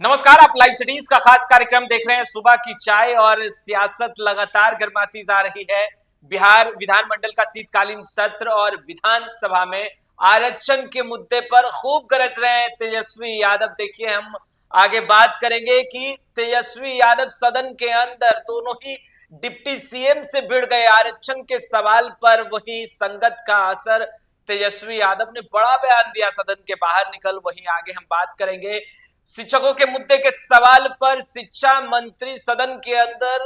नमस्कार, आप live cities का खास कार्यक्रम देख रहे हैं। सुबह की चाय और सियासत लगातार गर्माती जा रही है। बिहार विधानमंडल का शीतकालीन सत्र और विधानसभा में आरक्षण के मुद्दे पर खूब गरज रहे हैं तेजस्वी यादव। देखिए, हम आगे बात करेंगे कि तेजस्वी यादव सदन के अंदर दोनों ही डिप्टी सीएम से भिड़ गए आरक्षण के सवाल पर। वहीं संगत का असर, तेजस्वी यादव ने बड़ा बयान दिया सदन के बाहर निकल। वहीं आगे हम बात करेंगे शिक्षकों के मुद्दे के सवाल पर। शिक्षा मंत्री सदन के अंदर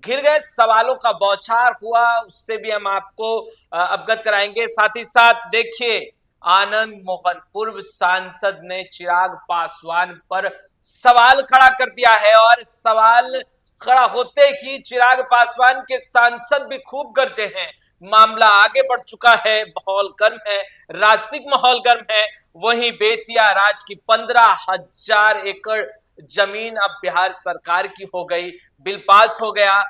घिर गए, सवालों का बौछार हुआ, उससे भी हम आपको अवगत कराएंगे। साथ ही साथ देखिए, आनंद मोहन पूर्व सांसद ने चिराग पासवान पर सवाल खड़ा कर दिया है और सवाल खड़ा होते ही चिराग पासवान के सांसद भी खूब गरजे हैं। मामला आगे बढ़ चुका है, माहौल गर्म है, राजनीतिक माहौल गर्म है। वहीं बेतिया राज की 15,000 एकड़ जमीन अब बिहार सरकार की हो गई, बिल पास हो गया।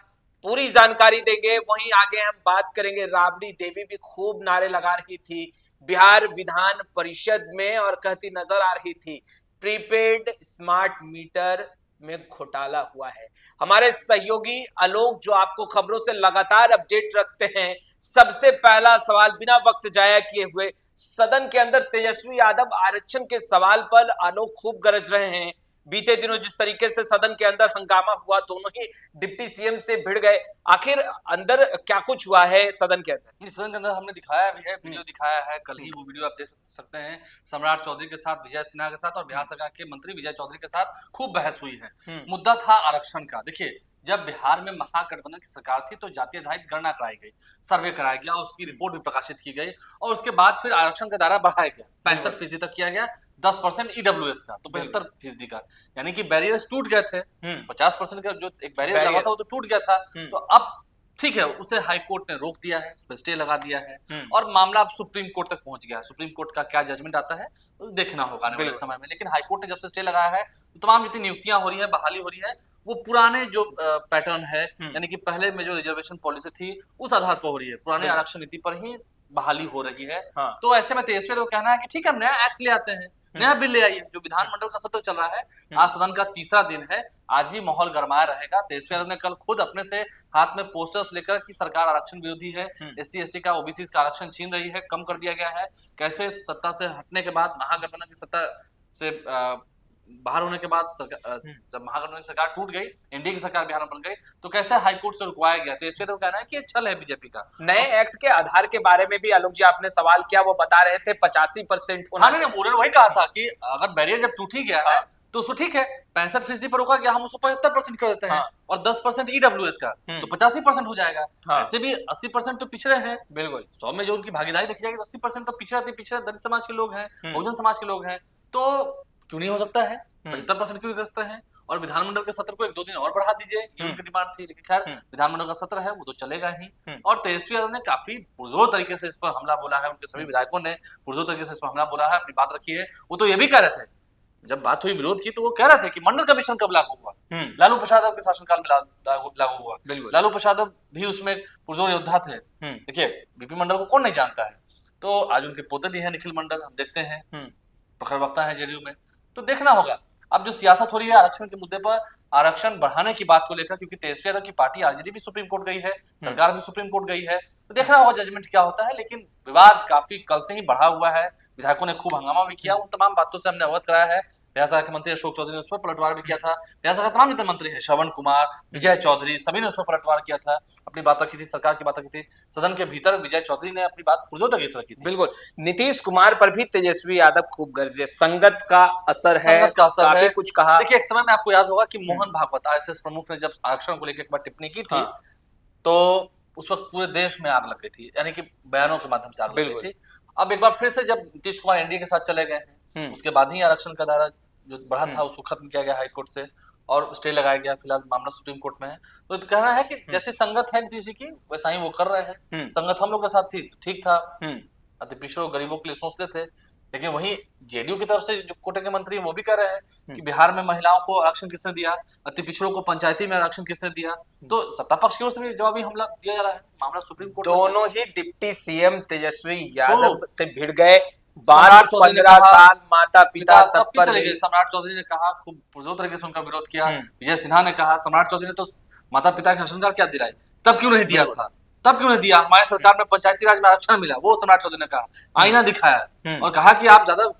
पूरी जानकारी देंगे। वहीं आगे हम बात करेंगे, राबड़ी देवी भी खूब नारे लगा रही थी बिहार विधान परिषद में और कहती नजर आ रही थी प्रीपेड स्मार्ट मीटर में घोटाला हुआ है। हमारे सहयोगी आलोक जो आपको खबरों से लगातार अपडेट रखते हैं, सबसे पहला सवाल बिना वक्त जाया किए हुए, सदन के अंदर तेजस्वी यादव आरक्षण के सवाल पर आलोक खूब गरज रहे हैं। बीते दिनों जिस तरीके से सदन के अंदर हंगामा हुआ, दोनों ही डिप्टी सीएम से भिड़ गए। आखिर अंदर क्या कुछ हुआ है सदन के अंदर? सदन के अंदर हमने दिखाया भी है, वीडियो दिखाया है, कल ही वो वीडियो आप देख सकते हैं। सम्राट चौधरी के साथ, विजय सिन्हा के साथ और बिहार सरकार के मंत्री विजय चौधरी के साथ खूब बहस हुई है। मुद्दा था आरक्षण का। देखिए, जब बिहार में महागठबंधन की सरकार थी तो जातीय आधारित गणना कराई गई, सर्वे कराया गया, उसकी रिपोर्ट भी प्रकाशित की गई और उसके बाद फिर आरक्षण का दायरा बढ़ाया गया, 65% तक किया गया, 10% ईडब्ल्यूएस का, तो 75% का, यानी कि बैरियर्स टूट गए थे। 50% का जो एक बैरियर लगा था वो तो टूट गया था। तो अब ठीक है, उसे हाई कोर्ट ने रोक दिया है, उस पर स्टे लगा दिया है और मामला अब सुप्रीम कोर्ट तक पहुंच गया है। सुप्रीम कोर्ट का क्या जजमेंट आता है तो देखना होगा आने वाले समय में। लेकिन हाई कोर्ट ने जब से स्टे लगाया है तो तमाम जितनी नियुक्तियां हो रही है, बहाली हो रही है, वो पुराने जो पैटर्न है, यानी कि पहले में जो रिजर्वेशन पॉलिसी थी उस आधार पर हो रही है, पुराने आरक्षण नीति पर ही बहाली हो रही है। तो ऐसे में तेजस्वी को कहना है कि ठीक है, हम नया एक्ट ले आते हैं, नया बिल ले आइए। जो विधानमंडल का सत्र चल रहा है, आज सदन का तीसरा दिन है, आज भी माहौल गरमाया रहेगा। तेजस्वी यादव ने कल खुद अपने से हाथ में पोस्टर्स लेकर कि सरकार आरक्षण विरोधी है, एससी एसटी का, ओबीसी का आरक्षण छीन रही है, कम कर दिया गया है। कैसे सत्ता से हटने के बाद, महागठबंधन की सत्ता से बाहर होने के बाद, जब महागठबंधन की सरकार टूट गई, एनडीए की सरकार बिहार में बन गई, तो कैसे हाईकोर्ट से रुकवाया गया। तो इसमें तो कहना है कि ये छल है बीजेपी का। नए एक्ट के आधार के बारे में भी आलोक जी आपने सवाल किया, वो बता रहे थे 85% होना चाहिए। उन्होंने वही कहा था कि अगर बैरियर जब टूट ही गया है तो उसको ठीक है, 65% पर रोका गया, हम उसको 75% कर देते हैं और 10% ईडब्ल्यूएस का, तो 85% हो जाएगा। ऐसे भी 80% तो पिछड़े हैं, बिल्कुल 100 में जो उनकी भागीदारी देखी जाएगी, 80% तो पिछड़े दलित समाज के लोग हैं, बहुजन समाज के लोग हैं। तो क्यों नहीं हो सकता है, 75% क्यों कर सकते हैं? और विधानमंडल के सत्र को 1-2 दिन और बढ़ा दीजिए, ये उनकी डिमांड थी। लेकिन खैर, विधानमंडल का सत्र है, वो तो चलेगा ही। और तेजस्वी यादव ने काफी पुरजोर तरीके से इस पर हमला बोला है, उनके सभी विधायकों ने पुरजोर तरीके से इस पर हमला बोला है, अपनी बात रखी है। वो तो ये भी कह रहे थे, जब बात हुई विरोध की, तो वो कह रहे थे कि मंडल कमीशन कब लागू हुआ, लालू प्रसाद के शासनकाल में लागू हुआ। लालू प्रसाद भी उसमें पुरजोर योद्धा थे। देखिए, बीपी मंडल को कौन नहीं जानता है। तो आज उनके पोते भी है निखिल मंडल, हम देखते हैं, प्रखर वक्ता है जेडीयू में। तो देखना होगा अब जो सियासत हो रही है आरक्षण के मुद्दे पर, आरक्षण बढ़ाने की बात को लेकर, क्योंकि तेजस्वी यादव की पार्टी आरजेडी भी सुप्रीम कोर्ट गई है, सरकार भी सुप्रीम कोर्ट गई है, तो देखना होगा जजमेंट क्या होता है। लेकिन विवाद काफी कल से ही बढ़ा हुआ है, विधायकों ने खूब हंगामा भी किया, उन तमाम बातों से हमने अवगत कराया है। बिहार सरकार के मंत्री अशोक चौधरी ने उस पर पलटवार भी किया था। बिहार सरकार तमाम जितने मंत्री हैं, श्रवण कुमार, विजय चौधरी, सभी ने उस पर पलटवार किया था, अपनी बात रखी थी, सरकार की बात रखी थी। सदन के भीतर विजय चौधरी ने अपनी बात पुरजोर तरीके से रखी थी। बिल्कुल, नीतीश कुमार पर भी तेजस्वी यादव खूब गरजे, संगत का असर है, संगत का असर काफी है। कुछ कहा। देखिए, एक समय में आपको याद होगा कि मोहन भागवत आरएसएस प्रमुख ने जब आरक्षण को लेकर एक बार टिप्पणी की थी, तो उस वक्त पूरे देश में आग लग गई थी, यानी कि बयानों के माध्यम से आग लग गई थी। अब एक बार फिर से जब नीतीश कुमार एनडीए के साथ चले गए हैं, उसके बाद ही आरक्षण का दायरा जो बढ़ा था उसको खत्म किया गया हाईकोर्ट से और स्टे लगाया गया। फिलहाल मामला सुप्रीम कोर्ट में है। तो कहना है कि जैसे संगत है नीतीश जी की, वैसा ही वो कर रहे हैं। संगत हम लोग के साथ थी तो ठीक था, अति पिछड़ों गरीबों के लिए सोचते थे। लेकिन वही जेडीयू की तरफ से जो कोटे के मंत्री वो भी कह रहे हैं कि बिहार में महिलाओं को आरक्षण किसने दिया, अति पिछड़ों को पंचायती में आरक्षण किसने दिया। तो सत्ता पक्ष की ओर से भी जवाबी हमला दिया जा रहा है। मामला सुप्रीम कोर्ट, दोनों ही डिप्टी सीएम तेजस्वी यादव से भिड़ गए। बाद सम्राट चौधरी ने 15 कहा, साल माता पिता सब सबके पर चले गई। गए। सम्राट चौधरी ने कहा, खूब पुरजोर तरीके से उनका विरोध किया। विजय सिन्हा ने कहा, सम्राट चौधरी ने तो माता पिता के राशन कार्ड क्या दिलाई, तब क्यों नहीं दिया था, तब क्यों नहीं दिया, हमारे सरकार में पंचायती राज में आरक्षण मिला, वो सम्राट चौधरी ने कहा, आईना दिखाया और कहा कि आप ज्यादा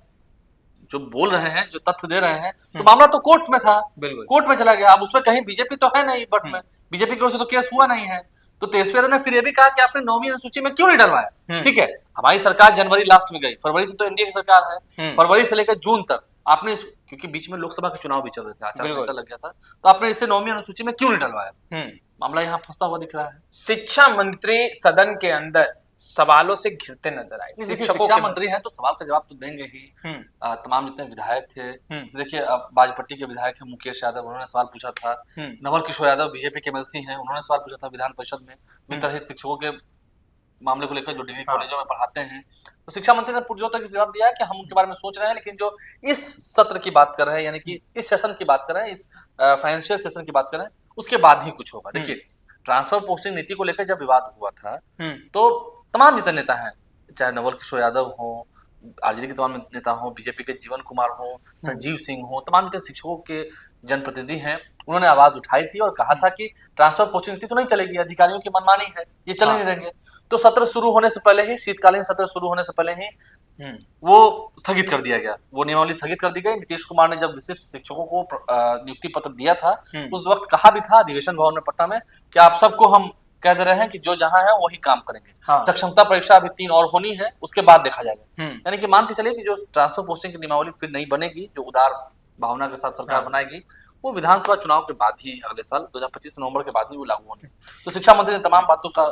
जो बोल रहे हैं, जो तथ्य दे रहे हैं, तो मामला तो कोर्ट में था, कोर्ट में चला गया। अब उसमें कहीं बीजेपी तो है नहीं, बट में बीजेपी की ओर से तो केस हुआ नहीं है। तो तेजस्वी ने फिर ये भी कहा कि आपने 9वीं अनुसूची में क्यों नहीं डलवाया। ठीक है, हमारी सरकार जनवरी लास्ट में गई, फरवरी से तो एनडीए की सरकार है, फरवरी से लेकर जून तक आपने क्योंकि बीच में लोकसभा के चुनाव भी चल रहे थे, आचार संहिता लग गया था, तो आपने इसे 9वीं अनुसूची में क्यों नहीं डलवाया। मामला यहाँ फंसता हुआ दिख रहा है। शिक्षा मंत्री सदन के अंदर सवालों से घिरते नजर आए। शिक्षा मंत्री हैं तो सवाल का जवाब तो देंगे ही। तमाम जितने विधायक थे, देखिए अब बाजपट्टी के विधायक हैं मुकेश यादव, उन्होंने सवाल पूछा था। नवल किशोर यादव बीजेपी के एमएलसी हैं, उन्होंने सवाल पूछा था विधान परिषद में वित्तरहित शिक्षकों के मामले को लेकर, जो डिग्री कॉलेजों में पढ़ाते हैं। तो शिक्षा मंत्री ने पुरजोर तक जवाब दिया है कि हम उनके बारे में सोच रहे हैं, लेकिन जो इस सत्र की बात कर रहे हैं, यानी कि इस सेशन की बात कर रहे हैं, इस फाइनेंशियल सेशन की बात कर रहे हैं, उसके बाद ही कुछ होगा। देखिए, ट्रांसफर पोस्टिंग नीति को लेकर जब विवाद हुआ था, तो तमाम जितने नेता हैं, चाहे नवल किशोर यादव हो, आरजेडी के तमाम नेता हो, बीजेपी के जीवन कुमार हो, संजीव सिंह हो, तमाम जितने शिक्षकों के जनप्रतिनिधि हैं, उन्होंने आवाज उठाई थी और कहा था कि ट्रांसफर पोस्टिंग नीति तो नहीं चलेगी, अधिकारियों की मनमानी है, ये चलने नहीं देंगे। तो सत्र शुरू होने से पहले ही, शीतकालीन सत्र शुरू होने से पहले ही वो स्थगित कर दिया गया, वो नियमावली स्थगित कर दी गई। नीतीश कुमार ने जब विशिष्ट शिक्षकों को नियुक्ति पत्र दिया था, उस वक्त कहा भी था अधिवेशन भवन में पटना में कि आप सबको हम कह दे रहे हैं कि जो जहां है वही काम करेंगे। सक्षमता परीक्षा अभी 3 और होनी है, उसके बाद देखा जाएगा। यानी कि मान के चलिए कि जो ट्रांसफर पोस्टिंग की नियमावली फिर नहीं बनेगी, जो उदार भावना के साथ सरकार बनाएगी, वो विधानसभा चुनाव के बाद ही, अगले साल 2025 नवंबर के बाद ही वो लागू होंगे। तो शिक्षा मंत्री ने तमाम बातों का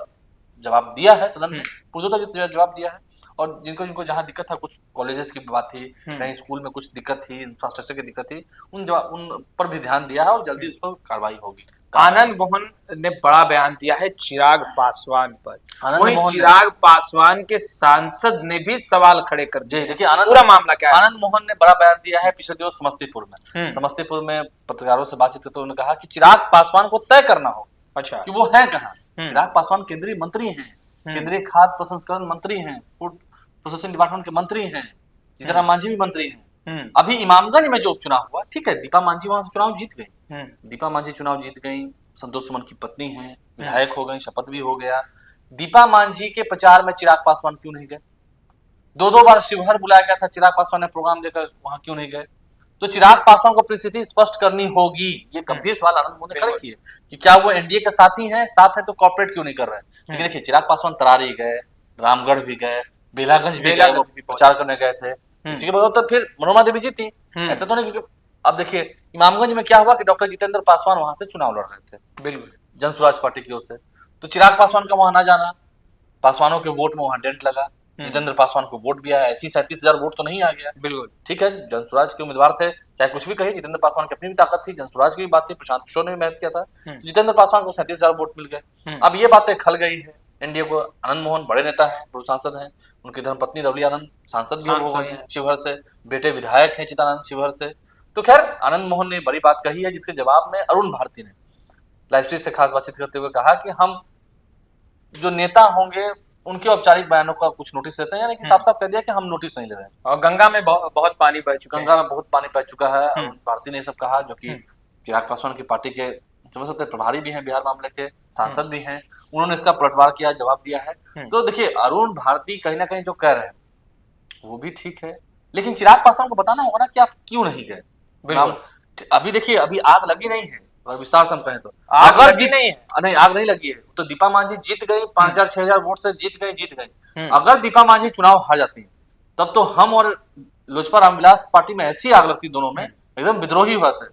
जवाब दिया है सदन में, पुरजोर तक जवाब दिया है। और जिनको जहां दिक्कत था, कुछ कॉलेजेस की बात थी, कहीं स्कूल में कुछ दिक्कत थी, इंफ्रास्ट्रक्चर की दिक्कत थी, उन पर भी ध्यान दिया है और जल्दी उस पर कार्रवाई होगी। आनंद मोहन ने बड़ा बयान दिया है चिराग पासवान पर। वही चिराग पासवान के सांसद ने भी सवाल खड़े कर दिए। देखिए, पूरा मामला क्या है? आनंद मोहन ने बड़ा बयान दिया है पिछले दिनों समस्तीपुर में पत्रकारों से बातचीत करते हुए उन्होंने कहा कि चिराग पासवान को तय करना हो, अच्छा, कि वो है कहाँ। चिराग पासवान केंद्रीय मंत्री हैं, केंद्रीय खाद्य प्रसंस्करण मंत्री हैं, फूड प्रोसेसिंग डिपार्टमेंट के मंत्री हैं, जीतन राम मांझी भी मंत्री हैं। अभी इमामगंज में जो उपचुनाव हुआ, ठीक है, दीपा मांझी वहां से चुनाव जीत गई, दीपा मांझी चुनाव जीत गई, संतोष सुमन की पत्नी है, विधायक हो गई, शपथ भी हो गया। दीपा मांझी के प्रचार में चिराग पासवान क्यों नहीं गए? 2 बार शिवहर बुलाया गया था, चिराग पासवान ने प्रोग्राम देकर वहां क्यों नहीं गए? तो चिराग पासवान को अपनी स्थिति स्पष्ट करनी होगी। ये गंभीर सवाल आनंद मोहन ने खड़े किए कि क्या वो एनडीए के साथी हैं, साथ है तो कॉर्पोरेट क्यों नहीं कर रहे हैं। लेकिन देखिए, चिराग पासवान तरारी गए, रामगढ़ भी गए, बेलागंज भी गए, प्रचार करने गए थे। इसी के बाद तो फिर मनोरमा देवी जीती। ऐसा तो नहीं, क्योंकि अब देखिए इमामगंज में क्या हुआ कि डॉक्टर जितेंद्र पासवान वहां से चुनाव लड़ रहे थे, बिल्कुल जन स्वराज पार्टी की ओर से। तो चिराग पासवान का वहां ना जाना, पासवानों के वोट में वहां डेंट लगा, जितेंद्र पासवान को वोट भी आया, ऐसी 37,000 वोट तो नहीं आ गया। बिल्कुल ठीक है, जन स्वराज के उम्मीदवार थे, चाहे कुछ भी कहे, जितेंद्र पासवान की अपनी भी ताकत थी, जन स्वराज की भी बात थी, प्रशांत किशोर ने भी मेहनत किया था, जितेंद्र पासवान को 37,000 वोट मिल गए। अब ये बातें खल गई है एनडीए को। आनंद मोहन बड़े नेता हैं, पूर्व सांसद हैं, उनकी धर्मपत्नी रवली आनंद सांसद भी हो गई हैं शिवहर से, बेटे विधायक हैं चिदानंद शिवहर से। तो खैर, आनंद मोहन ने बड़ी बात कही है, जिसके जवाब में अरुण भारती ने लाइव स्ट्रीम से खास बातचीत करते हुए कहा कि हम जो नेता होंगे उनके औपचारिक बयानों का कुछ नोटिस लेते हैं, यानी कि साफ साफ कह दिया कि हम नोटिस नहीं ले रहे हैं। और गंगा में बहुत पानी बह चुका है, गंगा में बहुत पानी बह चुका है। अरुण भारती ने सब कहा, जो कि चिराग पासवान की पार्टी के समझ सकते प्रभारी भी हैं, बिहार मामले के सांसद भी हैं, उन्होंने इसका पलटवार किया, जवाब दिया है। तो देखिए, अरुण भारती कहीं ना कहीं जो कह रहे हैं वो भी ठीक है, लेकिन चिराग पासवान को बताना होगा ना कि आप क्यों नहीं गए। अभी देखिए, अभी आग लगी नहीं है, और विस्तार से हम कहें तो आग लगी नहीं है, नहीं आग नहीं लगी है। तो दीपा मांझी जीत गई, 5,000-6,000 वोट से जीत गई। अगर दीपा मांझी चुनाव हार जाती तब तो हम और लोजपा रामविलास पार्टी में ऐसी आग लगती, दोनों में एकदम विद्रोही हुआ था।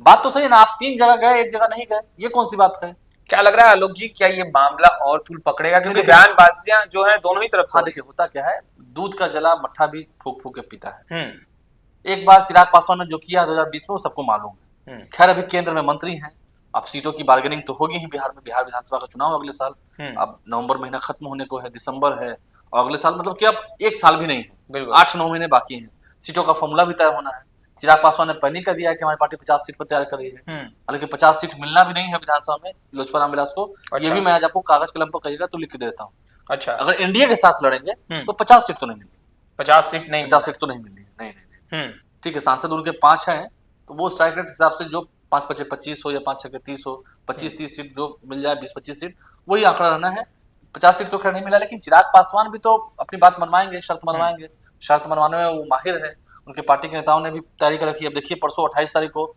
बात तो सही है ना, आप 3 जगह गए, 1 जगह नहीं गए, ये कौन सी बात है? क्या लग रहा है आलोक जी, क्या ये मामला और तूल पकड़ेगा? क्योंकि बयानबाजियां जो है दोनों ही तरफ। हाँ देखिए, होता क्या है, दूध का जला मट्ठा भी फूक फूक के पीता है। एक बार चिराग पासवान ने जो किया 2020 में, वो सबको मालूम है। खैर, अभी केंद्र में मंत्री हैं, अब सीटों की बार्गेनिंग तो होगी ही बिहार में। बिहार विधानसभा का चुनाव अगले साल, अब नवंबर महीना खत्म होने को है, दिसंबर है, और अगले साल मतलब कि अब 1 साल भी नहीं है, 8-9 महीने बाकी हैं। सीटों का फॉर्मूला भी तय होना है। चिराग पासवान ने पहले कर दिया है कि हमारी पार्टी 50 सीट पर तैयार कर रही है, हालांकि 50 सीट मिलना भी नहीं है विधानसभा में लोजपा रामविलास को। ये भी मैं आज आपको कागज कलम पर कहिएगा तो लिख के देता हूँ। अच्छा, अगर एनडीए के साथ लड़ेंगे तो 50 सीट तो नहीं मिलेगी, 50 सीट नहीं 50 सीट तो नहीं मिल रही है, नहीं। ठीक है, सांसद उनके 5 हैं, तो वो स्ट्राइक रेट हिसाब से जो 5-5-25 हो या 5-6-30 हो, 25-30 सीट जो मिल जाए, 20-25 सीट, वही आंकड़ा रहना है। 50 सीट तो खैर नहीं मिला, लेकिन चिराग पासवान भी तो अपनी बात मनवाएंगे, शर्त मनवाएंगे। शर्त मनवाने में वो माहिर है, उनके पार्टी के नेताओं ने भी तैयारी कर रखी है। अब देखिए, परसों 28 तारीख को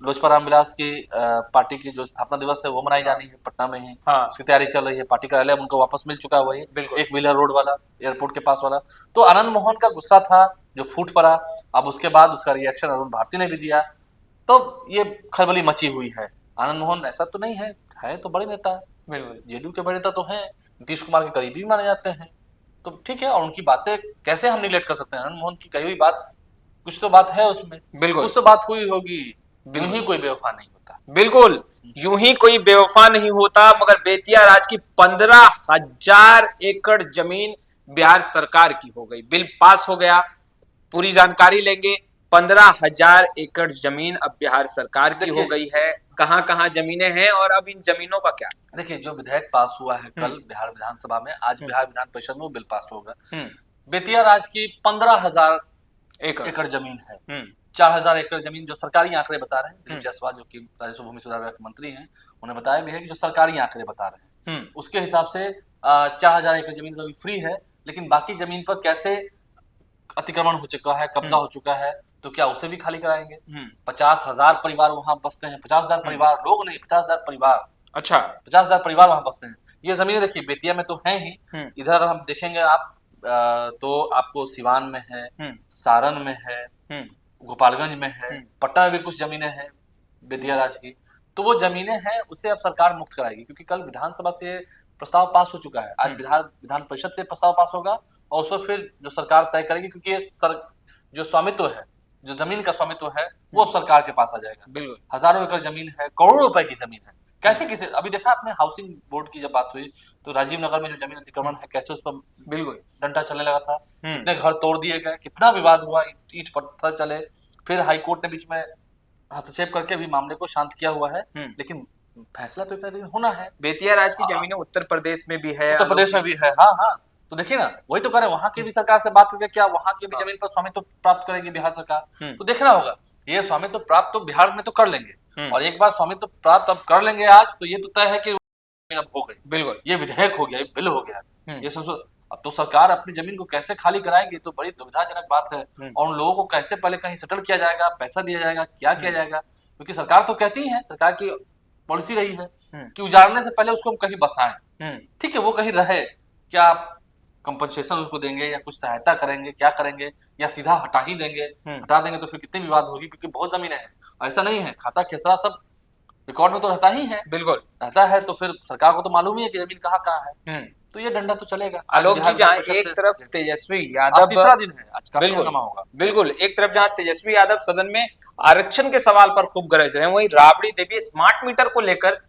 लोजपा रामविलास की पार्टी की जो स्थापना दिवस है वो मनाई जानी है पटना में ही। हाँ। उसकी तैयारी चल रही है। पार्टी कार्यालय उनको वापस मिल चुका है, वही एक व्हीलर रोड वाला, एयरपोर्ट के पास वाला। तो आनंद मोहन का गुस्सा था जो फूट पड़ा, अब उसके बाद उसका रिएक्शन अरुण भारती ने भी दिया, तो ये खलबली मची हुई है। आनंद मोहन ऐसा तो नहीं है तो बड़े नेता, जेडीयू के बड़े नेता तो हैं, नीतीश कुमार के करीबी भी माने जाते हैं, तो ठीक है। और उनकी बातें कैसे हम निगलेक्ट कर सकते हैं? आनंद मोहन की कही हुई बात, कुछ तो बात है उसमें, कुछ तो बात हुई होगी, यूं ही कोई बेवफा नहीं होता। बिल्कुल, यूं ही कोई बेवफा नहीं होता। मगर बेतिया राज की 15,000 एकड़ जमीन बिहार सरकार की हो गई, बिल पास हो गया। पूरी जानकारी लेंगे। 15,000 एकड़ जमीन अब बिहार सरकार की हो गई है। कहां कहां जमीनें हैं और अब इन जमीनों का क्या? देखिए, जो विधेयक पास हुआ है कल बिहार विधानसभा में, आज बिहार विधान परिषद में वो बिल पास होगा। बेतिया राज की 15,000 एकड़ जमीन है। 4,000 एकड़ जमीन जो सरकारी आंकड़े बता रहे हैं, दिलीप जायसवाल जो कि राजस्व भूमि सुधार विभाग के मंत्री हैं, उन्हें बताया भी है कि जो सरकारी आंकड़े बता रहे हैं उसके हिसाब से 4,000 एकड़ जमीन तो फ्री है, लेकिन बाकी जमीन पर कैसे अतिक्रमण हो चुका है, कब्जा हो चुका है, तो क्या उसे भी खाली कराएंगे? 50,000 परिवार वहां बसते हैं, 50,000 परिवार, लोग नहीं, 50,000 परिवार। अच्छा, 50,000 परिवार वहां बसते हैं। ये जमीनें देखिए बेतिया में तो है ही, इधर अगर हम देखेंगे आप तो आपको सिवान में है, सारण में है, गोपालगंज में है, पटना में भी कुछ जमीनें हैं बेतिया राज की। तो वो जमीनें हैं, उसे अब सरकार मुक्त कराएगी, क्योंकि कल विधानसभा से प्रस्ताव पास हो चुका है। आज विधान परिषद से प्रस्ताव पास होगा और उस पर फिर जो सरकार तय करेगी, क्योंकि ये जो स्वामित्व है, जो जमीन का स्वामित्व है, वो अब सरकार के पास आ जाएगा। बिल्कुल, हजारों एकड़ जमीन है, करोड़ों रुपए की जमीन है। कैसे अभी देखा आपने हाउसिंग बोर्ड की जब बात हुई तो राजीव नगर में जो जमीन अतिक्रमण है, कैसे उस पर बिल्कुल डंडा चलने लगा था, कितने घर तोड़ दिए गए, कितना विवाद हुआ, ईंट पत्थर चले, फिर हाईकोर्ट ने बीच में हस्तक्षेप करके भी मामले को शांत किया हुआ है, लेकिन फैसला तो इतना दिन होना है। बेतिया राज की जमीनें उत्तर प्रदेश में भी है, उत्तर प्रदेश में भी है। हाँ, तो देखिए ना, वही तो करें, वहां की भी सरकार से बात करके क्या वहां की भी जमीन पर स्वामित्व प्राप्त करेगी बिहार सरकार? तो देखना होगा। ये स्वामित्व प्राप्त तो बिहार में तो कर लेंगे, और एक बार स्वामित्व प्राप्त अब कर लेंगे आज, तो ये तो तय है कि अब हो गई। बिल्कुल, ये विधेयक हो गया, ये बिल हो गया, ये संसद। अब तो सरकार अपनी जमीन को कैसे खाली कराएगी, तो बड़ी दुविधाजनक बात है। और उन लोगों को कैसे पहले कहीं सेटल किया जाएगा, पैसा दिया जाएगा, क्या किया जाएगा? क्योंकि सरकार तो कहती है, सरकार की पॉलिसी रही है कि उजाड़ने से पहले उसको हम कहीं बसाएं। ठीक है, वो कहीं रहे, क्या आप कंपनसेशन उसको देंगे या कुछ सहायता करेंगे, क्या करेंगे, या सीधा हटा ही देंगे? हटा देंगे तो फिर कितनी विवाद होगी, क्योंकि बहुत जमीनें हैं। ऐसा नहीं है, खाता खेसरा सब रिकॉर्ड में तो रहता ही है, बिल्कुल रहता है, तो फिर सरकार को तो मालूम ही है कि जमीन कहाँ है। तो ये डंडा तो चलेगा। आलोक जी, जहाँ एक तरफ तेजस्वी यादव, तीसरा दिन है आज, काफी बिल्कुल होगा। बिल्कुल, एक तरफ जहाँ तेजस्वी यादव सदन में आरक्षण के सवाल पर खूब गरज रहे हैं, वहीं राबड़ी देवी स्मार्ट मीटर को लेकर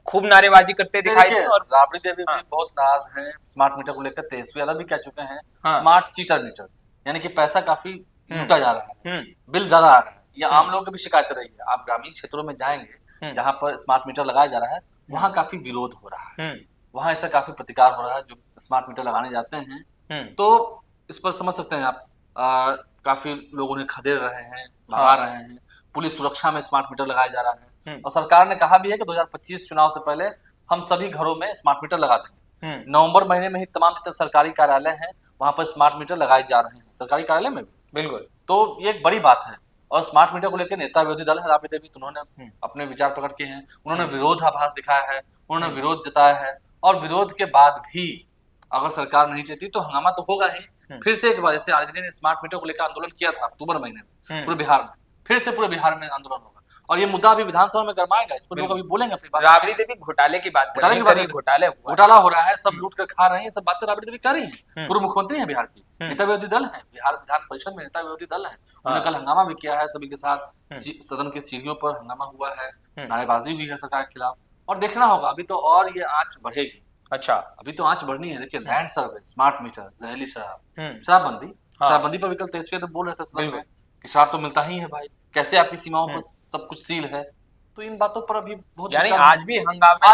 खूब नारेबाजी करते दिखाई दे। और राबड़ी देवी भी बहुत नाराज हैं स्मार्ट मीटर को लेकर। तेजस्वी यादव भी कह चुके हैं स्मार्ट चीटर मीटर, यानी कि पैसा काफी लूटा जा रहा है, बिल ज्यादा आ रहा है। ये आम लोगों की भी शिकायत रही है। आप ग्रामीण क्षेत्रों में जाएंगे जहां पर स्मार्ट मीटर लगाया जा रहा है, वहां काफी विरोध हो रहा है, वहां ऐसा काफी प्रतिकार हो रहा है जो स्मार्ट मीटर लगाने जाते हैं। तो इस पर समझ सकते हैं आप, काफी लोग उन्हें खदेड़ रहे हैं, भगा रहे हैं। पुलिस सुरक्षा में स्मार्ट मीटर लगाया जा रहा है, और सरकार ने कहा भी है कि 2025 चुनाव से पहले हम सभी घरों में स्मार्ट मीटर लगा देंगे। नवंबर महीने में ही तमाम जितने सरकारी कार्यालय हैं वहां पर स्मार्ट मीटर लगाए जा रहे हैं, सरकारी कार्यालय में भी। बिल्कुल, तो ये एक बड़ी बात है। और स्मार्ट मीटर को लेकर नेता विरोधी दल है राबड़ी देवी, तो उन्होंने अपने विचार प्रकट किए हैं, उन्होंने विरोधाभास दिखाया है, उन्होंने विरोध जताया है। और विरोध के बाद भी अगर सरकार नहीं चाहती तो हंगामा तो होगा ही। फिर से एक बार, जैसे आरजेडी ने स्मार्ट मीटर को लेकर आंदोलन किया था अक्टूबर महीने में पूरे बिहार में, फिर से पूरे बिहार में आंदोलन होगा, और ये मुद्दा अभी विधानसभा में गरमाएगा। इस पर लोग अभी बोलेंगे अपनी बात। राबड़ी देवी घोटाले की बात कर रही है, घोटाला हो रहा है, सब लूट कर खा रहे हैं, सब बातें राबड़ी देवी कर रही है। पूर्व मुख्यमंत्री है बिहार की, नेता विरोधी दल है, बिहार विधान परिषद में नेता विरोधी दल है। उन्होंने कल हंगामा भी किया है सभी के साथ, सदन की सीढ़ियों पर हंगामा हुआ है, नारेबाजी हुई है सरकार के खिलाफ। और देखना होगा अभी तो, और ये आंच बढ़ेगी। अच्छा, अभी तो आंच बढ़नी है। देखिए, लैंड सर्वे, स्मार्ट मीटर, जहरीली शराब, शराबबंदी पर भी कल तेजस्वी यादव बोल रहे थे सदन में कि शराब तो मिलता ही है भाई, कैसे आपकी सीमाओं पर सब कुछ सील है। तो इन बातों पर अभी बहुत, यानी आज भी हंगामा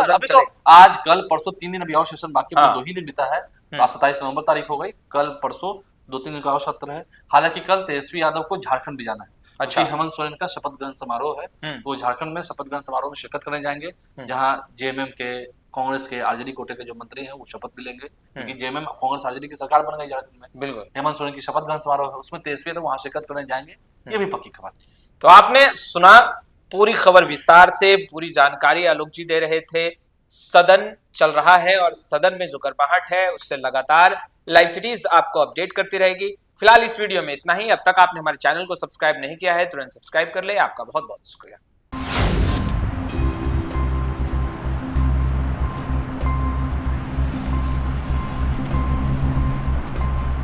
अभी तो आज कल परसों 3 दिन अभी और सेशन बाकी, 2 ही दिन बीता है। तो 27 नवंबर तारीख हो गई, कल परसों 2-3 दिन का और सत्र है। हालांकि कल तेजस्वी यादव को झारखंड भी जाना है। अच्छा। क्योंकि हेमंत सोरेन का शपथ ग्रहण समारोह है, वो झारखंड में शपथ ग्रहण समारोह में शिरकत करने जाएंगे, जहां जेएमएम के, कांग्रेस के, आरजेडी कोटे के जो मंत्री हैं वो शपथ भी लेंगे, क्योंकि जेएमएम कांग्रेस आरजेडी की सरकार बन गई झारखंड में। बिल्कुल। हेमंत सोरेन की शपथ ग्रहण समारोह है, उसमें तेजस्वी यादव वहां शिरकत करने जाएंगे, ये भी पक्की खबर। तो आपने सुना पूरी खबर विस्तार से, पूरी जानकारी आलोक जी दे रहे थे। सदन चल रहा है और सदन में जो गर्माहट है उससे लगातार लाइव सिटीज आपको अपडेट करती रहेगी। फिलहाल इस वीडियो में इतना ही। अब तक आपने हमारे चैनल को सब्सक्राइब नहीं किया है तुरंत सब्सक्राइब कर ले। आपका बहुत बहुत शुक्रिया।